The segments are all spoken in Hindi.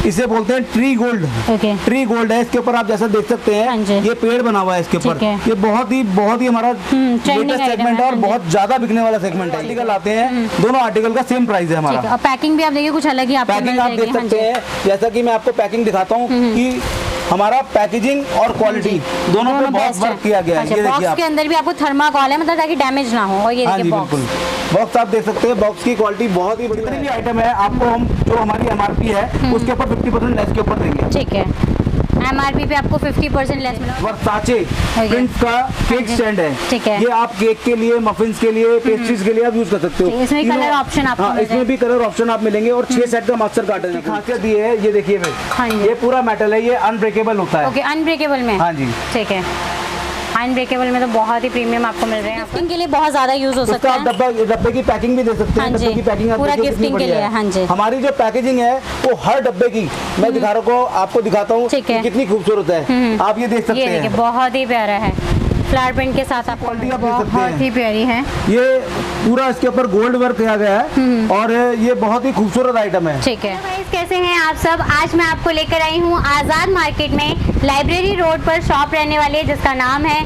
इसे बोलते हैं ट्री गोल्ड। ट्री गोल्ड है, इसके ऊपर आप जैसा देख सकते हैं ये पेड़ बना हुआ है इसके ऊपर। ये बहुत ही हमारा लेटेस्ट सेगमेंट है और बहुत ज्यादा बिकने वाला सेगमेंट है। आर्टिकल आते हैं, दोनों आर्टिकल का सेम प्राइस है हमारा। और पैकिंग भी आप देखिए कुछ अलग ही पैकिंग आप देख सकते हैं। जैसा कि मैं आपको पैकिंग दिखाता हूँ कि हमारा पैकेजिंग और क्वालिटी दोनों पे बहुत वर्क किया गया है। ये देखिए बॉक्स के अंदर भी आपको थर्माकोल है, मतलब ताकि डैमेज ना हो। और ये देखिए बिल्कुल बॉक्स आप देख सकते हैं, बॉक्स की क्वालिटी बहुत ही बढ़िया। जितनी भी आइटम है आपको हम जो हमारी एमआरपी है उसके ऊपर 50% लेस के ऊपर देंगे। ठीक है, एमआरपी पे आपको 50% लेस मिला। वर्साचे प्रिंट का केक स्टैंड है। ठीक है, ये आप केक के लिए, मफिन्स के लिए, पेस्ट्रीज के लिए आप यूज कर सकते हो। इसमें कलर ऑप्शन आपको इसमें भी कलर ऑप्शन आप मिलेंगे और 6 सेट का मास्टर कार्टन है। खासियत ये है, ये देखिए ये पूरा मेटल है, ये अनब्रेकेबल होता है। ओके, अनब्रेकेबल में। हाँ जी, ठीक है। अनब्रेकेबल में तो बहुत ही प्रीमियम आपको मिल रहे हैं। गिफ्टिंग के लिए बहुत ज्यादा यूज हो सकता है। डब्बे की पैकिंग भी दे सकते हैं। डब्बे की पैकिंग पूरा गिफ्टिंग के लिए। हाँ जी, हमारी जो पैकेजिंग है वो हर डब्बे की मैं दिखा रहा हूँ, आपको दिखाता हूँ कितनी खूबसूरत है। आप ये देख सकते हैं, ये बहुत ही प्यारा है। फ्लावर प्रिंट के साथ आपको बहुत ही प्यारी है। ये पूरा इसके ऊपर गोल्ड वर्क किया गया है और ये बहुत ही खूबसूरत आइटम है। ठीक है, कैसे हैं आप सब? आज मैं आपको लेकर आई हूँ आजाद मार्केट में, लाइब्रेरी रोड पर शॉप रहने वाली है जिसका नाम है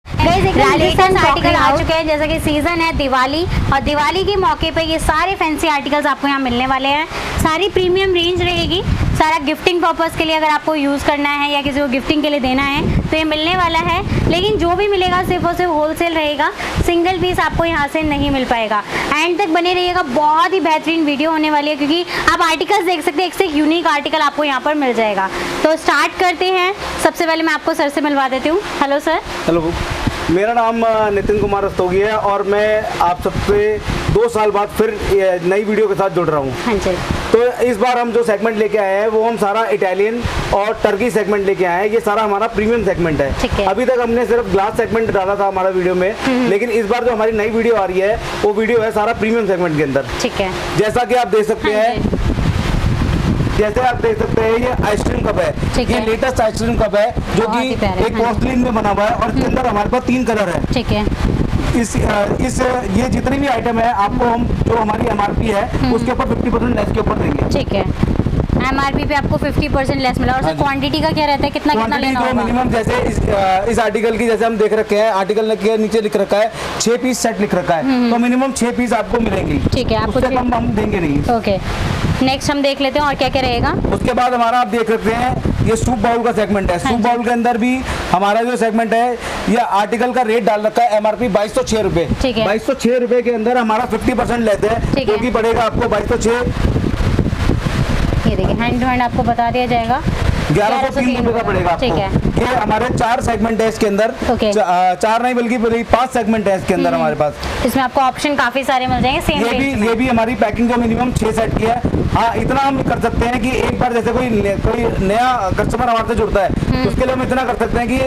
आर्टिकल आ चुके हैं। जैसा कि सीजन है दिवाली, और दिवाली के मौके पे ये सारे फैंसी आर्टिकल्स आपको यहाँ मिलने वाले हैं। सारी प्रीमियम रेंज रहेगी। सारा गिफ्टिंग पर्पस के लिए अगर आपको यूज़ करना है या किसी को गिफ्टिंग के लिए देना है तो ये मिलने वाला है। लेकिन जो भी मिलेगा सिर्फ और सिर्फ होलसेल रहेगा, सिंगल पीस आपको यहाँ से नहीं मिल पाएगा। एंड तक बने रहिएगा, बहुत ही बेहतरीन वीडियो होने वाली है क्योंकि आप आर्टिकल्स देख सकते हैं, एक से एक यूनिक आर्टिकल आपको यहाँ पर मिल जाएगा। तो स्टार्ट करते हैं। सबसे पहले मैं आपको सर से मिलवा देती हूँ। Hello sir. हेलो, मेरा नाम नितिन कुमार रस्तोगी है और मैं आप सबसे 2 साल बाद फिर नई वीडियो के साथ जुड़ रहा हूँ। हाँ जी। तो इस बार हम जो सेगमेंट लेके आए हैं वो हम सारा इटालियन और टर्की सेगमेंट लेके आए हैं। ये सारा हमारा प्रीमियम सेगमेंट है। अभी तक हमने सिर्फ ग्लास सेगमेंट डाला था हमारा वीडियो में, लेकिन इस बार जो हमारी नई वीडियो आ रही है वो वीडियो है सारा प्रीमियम सेगमेंट के अंदर। ठीक है, जैसा कि आप देख सकते हैं, जैसे आप देख सकते हैं ये आइसक्रीम कप है। ये लेटेस्ट आइसक्रीम कप है जो कि एक पोर्सलिन में बना हुआ है और इसके अंदर हमारे पास 3 कलर है। ठीक है, ये जितनी भी आइटम है आपको हम जो हमारी एमआरपी है उसके ऊपर 50% लेस के ऊपर देंगे। ठीक है, एमआरपी पे आपको 50% लेस मिला। और सर क्वांटिटी का क्या रहता है, कितना लेना होगा? मिनिमम जैसे इस आर्टिकल की जैसे हम देख रखे हैं, आर्टिकल के नीचे लिख रखा है 6 पीस सेट लिख रखा है, तो मिनिमम 6 पीस आपको मिलेंगी। ठीक है, आपको कम हम देंगे नहीं। ओके, नेक्स्ट हम देख लेते हैं और क्या क्या रहेगा। उसके बाद हमारा आप देख सकते हैं ये सूप बाउल का सेगमेंट है। सूप बाउल के अंदर भी हमारा जो सेगमेंट है, ये आर्टिकल का रेट डाल रखा है एमआरपी 2206 रुपए। 2206 रुपए के अंदर हमारा 50% लेते हैं, जो कि पड़ेगा आपको 2206। ये देखिए हैंड टू हैंड आपको बता दिया जाएगा, 1103 रुपए का पड़ेगा आपको। ठीक है, ये हमारे 4 सेगमेंट है इसके अंदर। 4 नहीं बल्कि 5 सेगमेंट है इसके अंदर हमारे पास। इसमें आपको ऑप्शन काफी सारे मिल जाएंगे। सेम ये भी हमारी पैकिंग जो मिनिमम 6 सेट की है। हाँ, इतना हम कर सकते हैं कि एक बार जैसे कोई नया कस्टमर हमारे से जुड़ता है तो उसके लिए हम इतना कर सकते हैं कि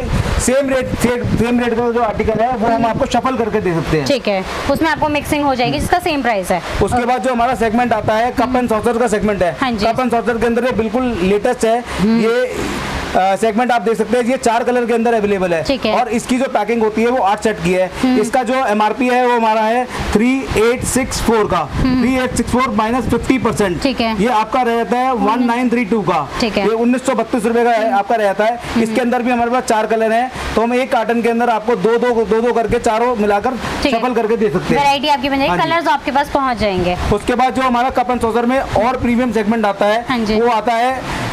सेम रेट का जो आर्टिकल है वो हम आपको शफल करके दे सकते हैं। ठीक है, उसमें आपको मिक्सिंग हो जाएगी जिसका सेम प्राइस है। उसके बाद जो हमारा सेगमेंट आता है कप एंड सॉसर का सेगमेंट है। कप एंड सॉसर के अंदर ये बिल्कुल लेटेस्ट है। ये सेगमेंट आप देख सकते हैं, ये 4 कलर के अंदर अवेलेबल है और इसकी जो पैकिंग होती है वो 8 सेट की है। इसका जो एमआरपी है वो हमारा है 3864 का। 3864 माइनस 50%। ठीक है, ये आपका रहता है 1932 का। ठीक है, ये 1932 रुपए का आपका रहता है। इसके अंदर भी हमारे पास 4 कलर हैं, तो हम एक कार्टन के अंदर आपको दो करके चारों मिलाकर शफल करके दे सकते हैं। वैरायटी आपकी बन जाएगी, कलर्स आपके पास पहुंच जाएंगे। उसके बाद जो हमारा कप एंड सॉसर में और प्रीमियम सेगमेंट आता है वो आता है,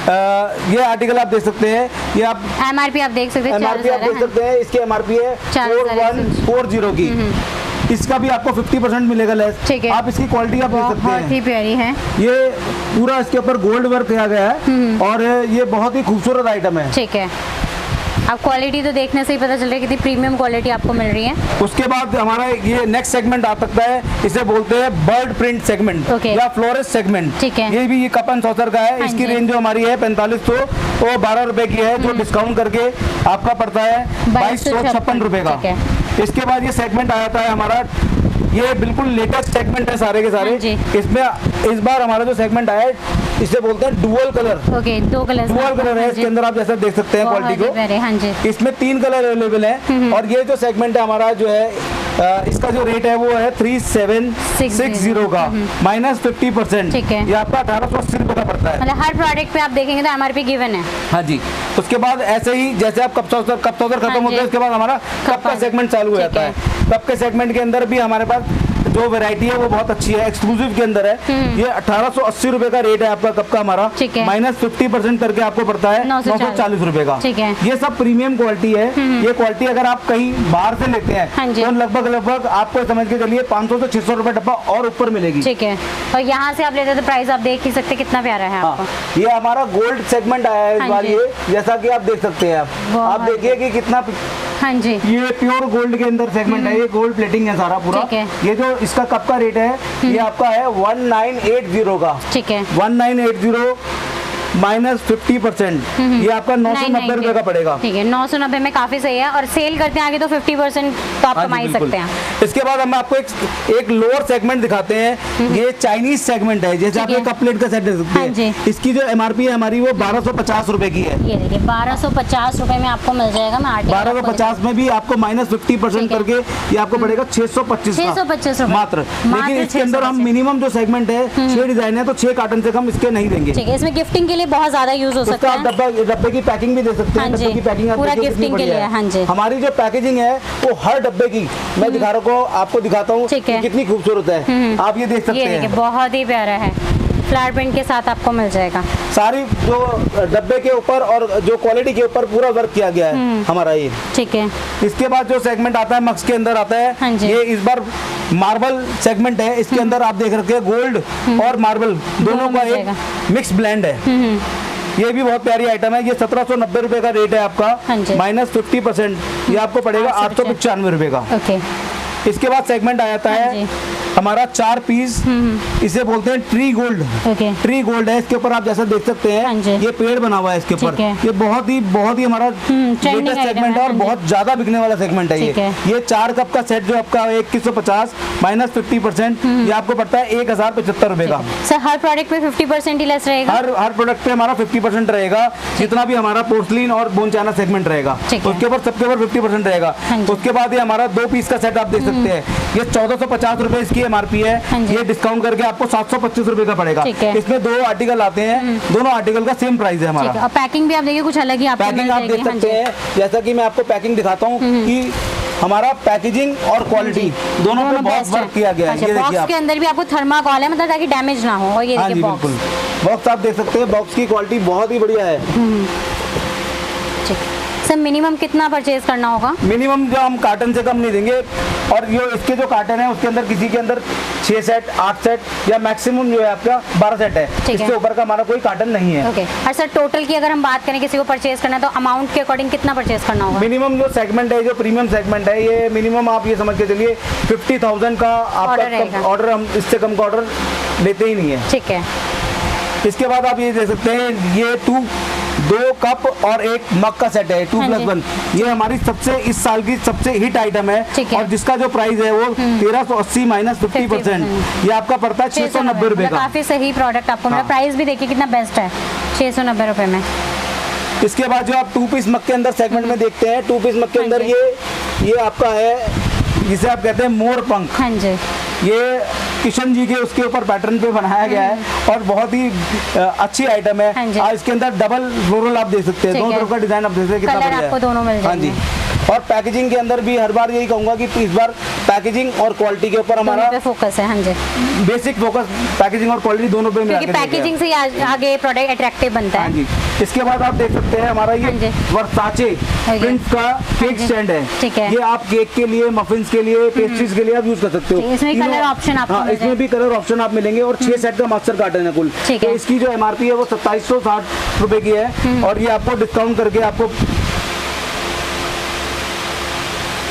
ये आर्टिकल आप देख सकते हैं। ये आप एमआरपी आप देख सकते हैं, एमआरपी आप देख सकते हैं। इसकी एमआरपी है 4140 की। इसका भी आपको 50% मिलेगा लेस। ठीक है, आप इसकी क्वालिटी आप देख सकते हैं, बहुत ही प्यारी है। ये पूरा इसके ऊपर गोल्ड वर्क किया गया है और ये बहुत ही खूबसूरत आइटम है। ठीक है, अब क्वालिटी तो देखने से ही पता चल रहा है कितनी प्रीमियम क्वालिटी आपको मिल रही है। उसके बाद हमारा ये नेक्स्ट सेगमेंट आ सकता है, इसे बोलते हैं बर्ड प्रिंट सेगमेंट या फ्लोरेस्ट सेगमेंट। ठीक है, ये भी ये कप एंड सॉसर का है। इसकी रेंज जो हमारी है 4500 तो 12 रुपए की है, जो डिस्काउंट करके आपका पड़ता है 2256 रुपए का। इसके बाद ये सेगमेंट आ जाता है हमारा, ये बिल्कुल लेटेस्ट सेगमेंट है सारे के सारे। इसमें इस बार हमारा जो सेगमेंट आया है इसे बोलते हैं डुअल कलर। दो कलर, डुअल कलर है इसके अंदर, आप जैसा देख सकते हैं क्वालिटी को। इसमें 3 कलर अवेलेबल है और ये जो सेगमेंट है हमारा जो है इसका जो रेट है वो है 3760 का -50%। ठीक है। ये आपका 1880 रुपए का पड़ता है। मतलब हर प्रोडक्ट पे आप देखेंगे तो MRP गिवन है। हाँ जी। उसके बाद ऐसे ही जैसे आप कप सॉसर खत्म होता है, उसके बाद हमारा कप का सेगमेंट चालू हो जाता है। कप के सेगमेंट के अंदर भी हमारे पास जो वैरायटी है वो बहुत अच्छी है, एक्सक्लूसिव के अंदर है। ये 1880 रुपए का रेट है आपका कप का हमारा, -50% करके आपको पड़ता है 940 रुपए का। ये सब प्रीमियम क्वालिटी है। ये क्वालिटी अगर आप कहीं बाहर से लेते हैं तो लगभग आपको समझ के चलिए 500 से 600 रुपए डब्बा और ऊपर मिलेगी। ठीक है। और यहाँ से आप लेते तो प्राइस आप देख ही सकते कितना प्यारा है आपको। ये हमारा गोल्ड सेगमेंट आया है इस बार, ये जैसा कि आप देख सकते हैं। आप देखिए कि कितना, हाँ जी, ये प्योर गोल्ड के अंदर सेगमेंट है। ये गोल्ड प्लेटिंग है सारा पूरा। ये जो इसका कप का रेट है ये आपका है 1980 का। ठीक है। 1980 -50%। ये आपका 990 रुपए का पड़ेगा। ठीक है। 990 में काफी सही है, और सेल करते हैं आगे तो 50% तो आप कमा ही सकते हैं। इसके बाद हम आपको एक लोअर सेगमेंट दिखाते हैं। ये चाइनीज सेगमेंट है। जैसे आप एक कप प्लेट का सेट देख सकते हैं। इसकी जो MRP है हमारी वो 1250 रुपए की है। ये देखिए 1250 रुपए में आपको मिल जाएगा। मैं 1250 में भी आपको -50% करके ये आपको पड़ेगा 625 मात्र। लेकिन इसके अंदर हम मिनिमम जो सेगमेंट है 6 डिजाइन है, तो 6 कार्टन से कम इसके नहीं देंगे। ठीक है। इसमें गिफ्टिंग के लिए बहुत ज्यादा यूज हो सकता है। डब्बे की पैकिंग भी दे सकते हैं। डब्बे की पैकिंग पूरा गिफ्टिंग के लिए। हाँ जी। हमारी जो पैकेजिंग है वो हर डब्बे की मैं आपको दिखाता हूँ कितनी खूबसूरत है। आप ये देख सकते हैं, बहुत ही प्यारा है। फ्लावर प्रिंट के साथ आपको मिल जाएगा। सारी जो डब्बे के ऊपर और जो क्वालिटी के ऊपर पूरा वर्क किया गया है हमारा ये। ठीक है। इसके बाद जो सेगमेंट आता है मक्स के अंदर आता है। ये इस बार मार्बल सेगमेंट है। इसके अंदर आप देख रखे हैं गोल्ड और मार्बल दोनों का एक मिक्स ब्लेंड है। ये भी बहुत प्यारी आइटम है। ये 1790 रुपए का रेट है आपका, -50%। ये आपको पड़ेगा 895 रुपए का। इसके बाद सेगमेंट आ जाता है हमारा 4 पीस। इसे बोलते हैं ट्री गोल्ड। ट्री गोल्ड है। इसके ऊपर आप जैसा देख सकते हैं ये पेड़ बना हुआ है इसके ऊपर। ये बहुत ही हमारा लेटेस्ट सेगमेंट है और बहुत ज्यादा बिकने वाला सेगमेंट है ये 4 कप का सेट जो आपका 2150 -50%। ये आपको पड़ता है 1075 रुपए का। सर हर प्रोडक्ट पे 50% ही लेस रहेगा। हर प्रोडक्ट पे हमारा 50% रहेगा। जितना भी हमारा पोर्सलिन और बोन चाइना सेगमेंट रहेगा उसके ऊपर सबके ऊपर 50% रहेगा। उसके बाद ये हमारा 2 पीस का सेट आप देख सकते हैं। ये 1450 रुपए इसकी MRP है। ये डिस्काउंट करके आपको 725 रुपए का पड़ेगा। इसमें 2 आर्टिकल आते हैं, दोनों आर्टिकल का सेम प्राइस है हमारा। और पैकिंग भी आप देखिए कुछ अलग ही आपको पैकिंग आप देख सकते हैं। जैसा कि मैं आपको पैकिंग दिखाता हूँ कि हमारा पैकेजिंग और क्वालिटी दोनों पे बहुत वर्क किया गया है। ये देखिए, के अंदर भी आपको थर्माकोल है, मतलब ताकि डैमेज ना हो। और ये देखिए बिल्कुल बॉक्स आप देख सकते हैं। बॉक्स की क्वालिटी बहुत ही बढ़िया है। सर मिनिमम कितना परचेज करना होगा? मिनिमम जो हम कार्टन से कम नहीं देंगे। और ये इसके जो कार्टन है उसके अंदर किसी के अंदर 6 सेट 8 सेट या मैक्सिमम जो है आपका 12 सेट है। इससे ऊपर का हमारा कोई कार्टन नहीं है। और सर टोटल की अगर हम बात करें किसी को परचेज करना है तो अमाउंट के अकॉर्डिंग कितना परचेज करना होगा? मिनिमम जो सेगमेंट है, जो प्रीमियम सेगमेंट है, ये मिनिमम आप ये समझ के चलिए 50,000 का आपका ऑर्डर। हम इससे कम का ऑर्डर लेते ही नहीं है। ठीक है। इसके बाद आप ये देख सकते हैं ये 2 कप और 1 मग का सेट है 2+1। ये हमारी सबसे इस साल की सबसे हिट आइटम है। और जिसका जो प्राइस है वो 1380 -50%। ये आपका पड़ता है 690 रुपए का। काफी सही प्रोडक्ट आपको मिला। प्राइस भी देखिए कितना बेस्ट है, 690 रुपए में। इसके बाद जो आप 2 पीस मग के अंदर सेगमेंट में देखते हैं, 2 पीस मग के अंदर ये आपका है जिसे आप कहते हैं मोर पंख। हाँ जी। ये किशन जी के उसके ऊपर पैटर्न पे बनाया गया है और बहुत ही अच्छी आइटम है। और इसके अंदर डबल फ्लोरल आप देख सकते हैं। दोनों तरफ का डिजाइन आप देख सकते हैं कितना बढ़िया है। आपको दोनों मिल जाएंगे। हाँ जी। और पैकेजिंग के अंदर भी हर बार यही कहूंगा कि इस बार पैकेजिंग और क्वालिटी के ऊपर हमारा फोकस है। हाँ जी। बेसिक फोकस पैकेजिंग और क्वालिटी दोनों पे मिला के पैकेजिंग से आगे प्रोडक्ट अट्रैक्टिव बनता है। हाँ जी। इसके बाद आप देख सकते हैं हमारा ये वर्साचे प्रिंट का केक स्टैंड है। ठीक है। ये आप केक के लिए, मफिन्स के लिए, पेस्ट्रीज के लिए आप यूज कर सकते हो। इसमें कलर ऑप्शन आपको हाँ, इसमें भी कलर ऑप्शन आप मिलेंगे। और 6 सेट का मास्टर कार्टन है कुल। तो इसकी जो MRP है वो 2760 रुपए की है। और ये आपको डिस्काउंट करके आपको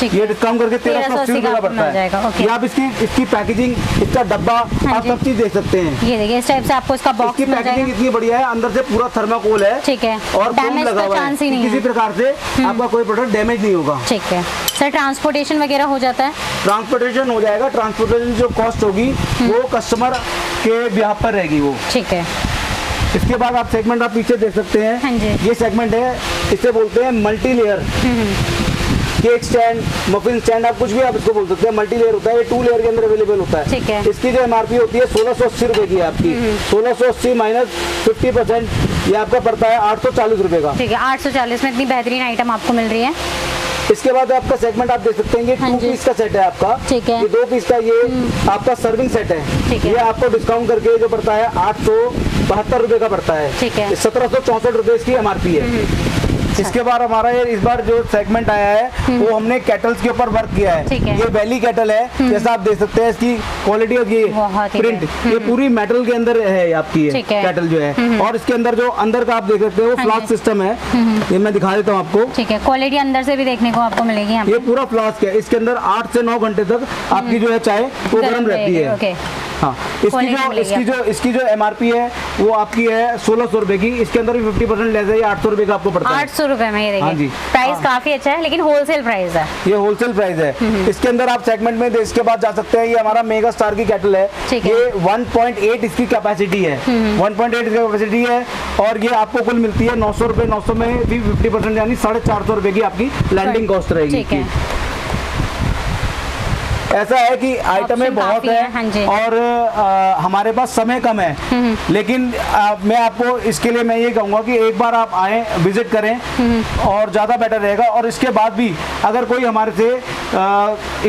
ये डिस्काउंट करके 1380 रुपए का पड़ता है। ये आप इसकी पैकेजिंग, इसका डब्बा, आप सब चीज देख सकते हैं। ये देखिए इस टाइप से आपको इसका बॉक्स मिल जाएगा। पैकेजिंग इतनी बढ़िया है, अंदर से पूरा थर्माकोल है। ठीक है। और डैमेज लगा हुआ है, किसी प्रकार से आपका कोई प्रोडक्ट डैमेज नहीं होगा। ठीक है। सर ट्रांसपोर्टेशन वगैरह हो जाता है? ट्रांसपोर्टेशन हो जाएगा। ट्रांसपोर्टेशन जो कॉस्ट होगी वो कस्टमर के बिहाफ पर रहेगी वो। ठीक है। इसके बाद आप सेगमेंट आप पीछे देख सकते हैं। ये सेगमेंट है, इसे बोलते हैं multi layer. Cake stand, muffin stand, आप कुछ भी आप इसको बोल सकते हैं। मल्टी लेयर होता है, ये 2 लेयर के अंदर अवेलेबल होता है। ठीक है। इसकी जो एमआरपी होती है 1680 रुपए की है आपकी। 1680 माइनस 50%, ये आपका पड़ता है 840 रुपए का। ठीक है, 840 में इतनी बेहतरीन आइटम आपको मिल रही है। इसके बाद आपका सेगमेंट आप देख सकते हैं, ये 2 पीस का सेट है आपका। ठीक है। ये 2 पीस का ये आपका सर्विंग सेट है। ये आपको डिस्काउंट करके जो पड़ता है 872 रुपए का पड़ता है। ठीक है। 1764 रुपए इसकी एमआरपी है। इसके बाद हमारा ये इस बार जो सेगमेंट आया है वो हमने केटल्स के ऊपर वर्क किया है। ये बेली केटल है, जैसा आप देख सकते हैं इसकी क्वालिटी और ये प्रिंट, ये पूरी मेटल के अंदर है आपकी ये केटल जो है। और इसके अंदर जो अंदर का आप देख सकते हैं वो फ्लास्क सिस्टम है, ये मैं दिखा देता हूँ आपको। ठीक है, क्वालिटी अंदर से भी देखने को आपको मिलेगी। ये पूरा फ्लास्क है, इसके अंदर 8 से 9 घंटे तक आपकी जो है चाय वो गर्म रहती है। हाँ, इसकी जो एमआरपी है वो आपकी है 1600 रुपए की। इसके अंदर भी 50% लेस है, ये 800 रुपए का आपको पड़ता है। 800 रुपए में, ये देखिए। हाँ जी, प्राइस काफी अच्छा है, लेकिन होलसेल प्राइस है। ये होलसेल प्राइस है। इसके अंदर आप सेगमेंट में इसके बाद जा सकते हैं। ये हमारा मेगा स्टार की केटल है। ये 1.8 इसकी कैपेसिटी है, 1.8 की कैपेसिटी है। और ये आपको कुल मिलती है 900 रुपए। 900 में भी 50% यानी 450 रुपए की आपकी लैंडिंग कॉस्ट रहेगी। ऐसा है कि आइटमें बहुत है। हाँ, और हमारे पास समय कम है, लेकिन मैं आपको इसके लिए मैं ये कहूँगा कि एक बार आप आए, विजिट करें और ज़्यादा बेटर रहेगा। और इसके बाद भी अगर कोई हमारे से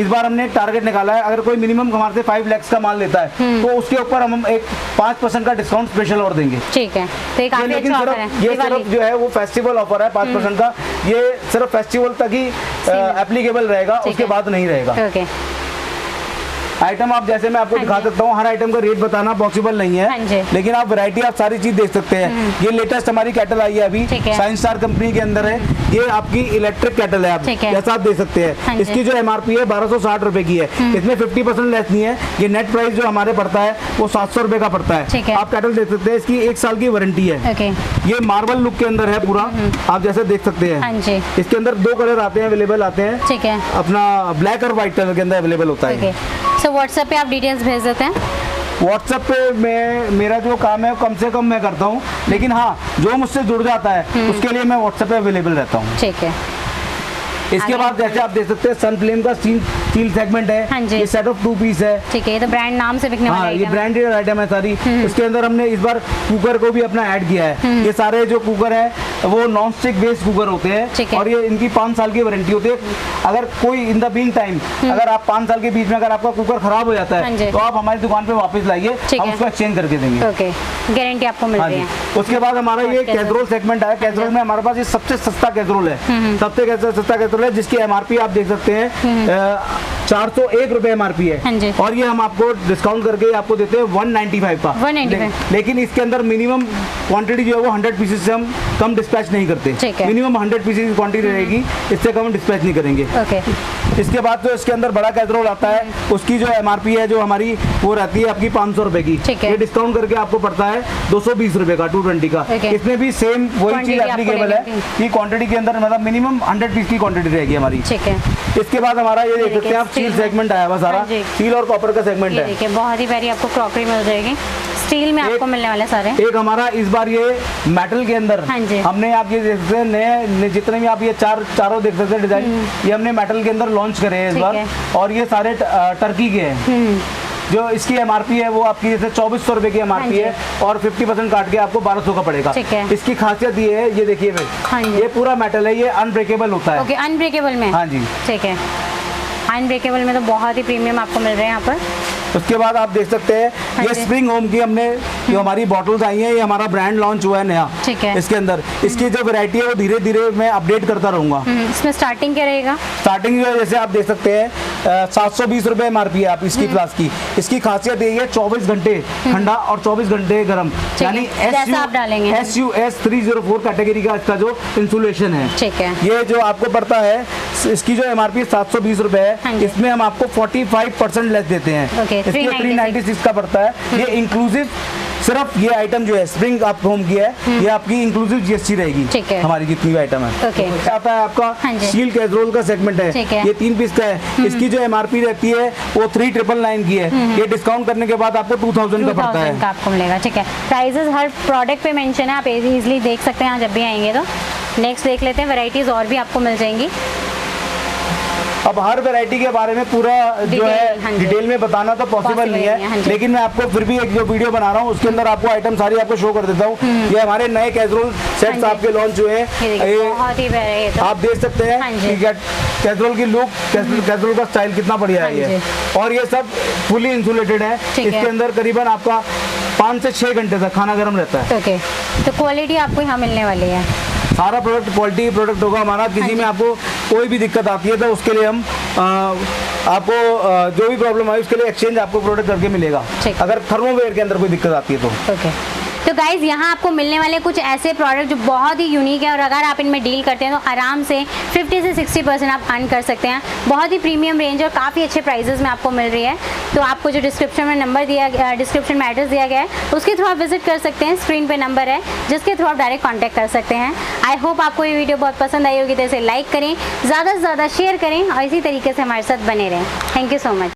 इस बार हमने एक टारगेट निकाला है, अगर कोई मिनिमम हमारे से 5 लाख का माल लेता है तो उसके ऊपर हम एक 5% का डिस्काउंट स्पेशल और देंगे। ठीक है, तो ये काफी अच्छा ऑफर है। ये सिर्फ जो है वो फेस्टिवल ऑफर है 5% का। ये सिर्फ फेस्टिवल तक ही एप्लीकेबल रहेगा, उसके बाद नहीं रहेगा। आइटम आप जैसे मैं आपको दिखा सकता हूँ, हर आइटम का रेट बताना पॉसिबल नहीं है, लेकिन आप वैरायटी आप सारी चीज देख सकते हैं। ये लेटेस्ट हमारी केटल आई है अभी, साइंस स्टार कंपनी के अंदर है। ये आपकी इलेक्ट्रिक केटल है, आप जैसा आप देख सकते हैं। इसकी जो एमआरपी है 1260 रुपए की है। इसमें 50% लेस नहीं है। ये नेट प्राइस जो हमारे पड़ता है वो 700 रुपए का पड़ता है। आप केटल देख सकते हैं, इसकी 1 साल की वारंटी है। ये मार्बल लुक के अंदर है पूरा, आप जैसे देख सकते हैं। इसके अंदर 2 कलर आते हैं, अवेलेबल आते हैं। अपना ब्लैक और व्हाइट कलर के अंदर अवेलेबल होता है। तो व्हाट्सएप पे आप डिटेल्स भेज देते हैं। व्हाट्सएप पे मेरा जो काम है कम से कम मैं करता हूँ, लेकिन हाँ जो मुझसे जुड़ जाता है उसके लिए मैं व्हाट्सएप पे अवेलेबल रहता हूँ। ठीक है। इसके बाद जैसे आप देख सकते हैं सन फ्लेम का स्टील सेगमेंट है। हाँ जी। ये सेट ऑफ 2 पीस है। ठीक है, ये तो ब्रांड नाम से बिकने वाला है। ये ब्रांडेड आइटम है सारी। इसके अंदर हमने इस बार कुकर को भी अपना ऐड किया है। ये सारे जो कुकर है वो नॉन स्टिक बेस्ड कुकर होते हैं और ये इनकी 5 साल की वारंटी होती है। अगर कोई इन द बीइंग टाइम अगर आप 5 साल के बीच में अगर आपका कुकर खराब हो जाता है तो आप हमारी दुकान पे वापस लाइए, हम उसको एक्सचेंज करके देंगे। ओके, गारंटी आपको मिल रही है। उसके बाद हमारा ये कैसरोल सेगमेंट है। कैसरोल में हमारे पास ये सबसे सस्ता कैसरोल है, सबसे सस्ता कैसरोल है, जिसकी एमआरपी आप देख सकते हैं 401 रुपए एमआरपी है। और ये हम आपको डिस्काउंट करके आपको देते हैं 195 का। 195। लेकिन इसके अंदर मिनिमम क्वांटिटी जो है वो 100 पीसेस से हम कम डिस्पैच नहीं करते। मिनिमम 100 पीसेस की क्वांटिटी रहेगी, इससे कम डिस्पैच नहीं करेंगे। इसके बाद जो इसके अंदर बड़ा कैसरोल आता है उसकी जो एमआरपी है जो हमारी वो रहती है आपकी 500 रुपए की। ये डिस्काउंट करके आपको पड़ता है 220 रुपए का, 220 का। इसमें भी सेम वही चीज एप्लीकेबल है कि क्वांटिटी के अंदर मतलब मिनिमम 100 पीस की क्वांटिटी रहेगी हमारी। इसके बाद हमारा ये देख सकते हैं आप स्टील सेगमेंट आया हुआ सारा, स्टील और कॉपर का सेगमेंट है। देखिए बहुत ही प्यारी आपको क्रॉकरी मिल जाएगी, स्टील में आपको मिलने वाले सारे। एक हमारा इस बार ये मेटल के अंदर हमने आप ये देख सकते हैं नए जितने भी आप ये चारों देख सकते हैं डिजाइन, ये हमने मेटल के अंदर लॉन्च करे हैं इस बार। और ये सारे टर्की के हैं। जो इसकी एमआरपी है वो आपकी जैसे 2400 रुपए की एमआरपी है और 50% काट के आपको 1200 का पड़ेगा। इसकी खासियत ये है, ये देखिए ये पूरा मेटल है, ये अनब्रेकेबल होता है। ओके, अनब्रेकेबल में। हाँ जी, ठीक है। अनब्रेकेबल में तो बहुत ही प्रीमियम आपको मिल रहे हैं यहाँ पर। उसके बाद आप देख सकते हैं ये स्प्रिंग होम की हमने जो हमारी बॉटल्स आई हैं, ये हमारा ब्रांड लॉन्च हुआ है नया। इसके अंदर इसकी जो वैरायटी है वो धीरे धीरे मैं अपडेट करता रहूंगा। इसमें स्टार्टिंग क्या रहेगा? स्टार्टिंग जो है जैसे आप देख सकते हैं 720 रुपए एमआरपी है आप इसकी फ्लास्क की। इसकी खासियत यही है 24 घंटे ठंडा और 24 घंटे गर्म, यानी SUS 304 कैटेगरी का इसका जो इंसुलेशन है। ठीक है। ये जो आपको पड़ता है, इसकी जो एमआरपी 720 रुपए है, इसमें हम आपको 45% लेस देते हैं। इसके 396 का पड़ता है। ये इंक्लूसिव सिर्फ ये आइटम जो है स्प्रिंग आप होम की है, ये आपकी इंक्लूसिव जीएसटी रहेगी हमारी जितनी भी आइटम है। आता है आपका स्टील कैसरोल का सेगमेंट है, ये 3 पीस का है। इसकी जो एमआरपी रहती है वो 3999 की है। ये डिस्काउंट करने के बाद आपको 2000 का पड़ता है, आपको मिलेगा। ठीक है, प्राइजेस हर प्रोडक्ट पे मेंशन है, आप इजीली देख सकते हैं जब भी आएंगे। तो नेक्स्ट देख लेते हैं, वैरायटीज और भी आपको मिल जाएंगी। अब हर वैरायटी के बारे में पूरा जो है डिटेल में बताना तो पॉसिबल नहीं है, लेकिन मैं आपको फिर भी एक जो वीडियो बना रहा हूँ उसके अंदर आपको आइटम सारी आपको शो कर देता हूँ। ये हमारे नए कैसरोल सेट्स आपके लॉन्च हुए हैं, आप देख सकते हैं कि कैसरोल की लुक, कैसरोल का स्टाइल कितना बढ़िया है ये। और ये सब फुली इंसुलेटेड है, इसके अंदर करीबन आपका 5 से 6 घंटे तक खाना गर्म रहता है। ओके, तो क्वालिटी आपको यहाँ मिलने वाली है, सारा प्रोडक्ट क्वालिटी प्रोडक्ट होगा हमारा। किसी में आपको कोई भी दिक्कत आती है तो उसके लिए हम आपको जो भी प्रॉब्लम आई उसके लिए एक्सचेंज आपको प्रोडक्ट करके मिलेगा, अगर थर्मोवेयर के अंदर कोई दिक्कत आती है तो। ओके, तो गाइज यहाँ आपको मिलने वाले कुछ ऐसे प्रोडक्ट जो बहुत ही यूनिक है और अगर आप इनमें डील करते हैं तो आराम से 50 से 60% आप अर्न कर सकते हैं। बहुत ही प्रीमियम रेंज और काफ़ी अच्छे प्राइजेस में आपको मिल रही है। तो आपको जो डिस्क्रिप्शन में नंबर दिया, डिस्क्रिप्शन में एड्रेस दिया गया है उसके थ्रू आप विजिट कर सकते हैं। स्क्रीन पे नंबर है जिसके थ्रू आप डायरेक्ट कॉन्टैक्ट कर सकते हैं। आई होप आपको ये वीडियो बहुत पसंद आई होगी, तो इसे लाइक करें, ज़्यादा से ज़्यादा शेयर करें और इसी तरीके से हमारे साथ बने रहें। Thank you so much.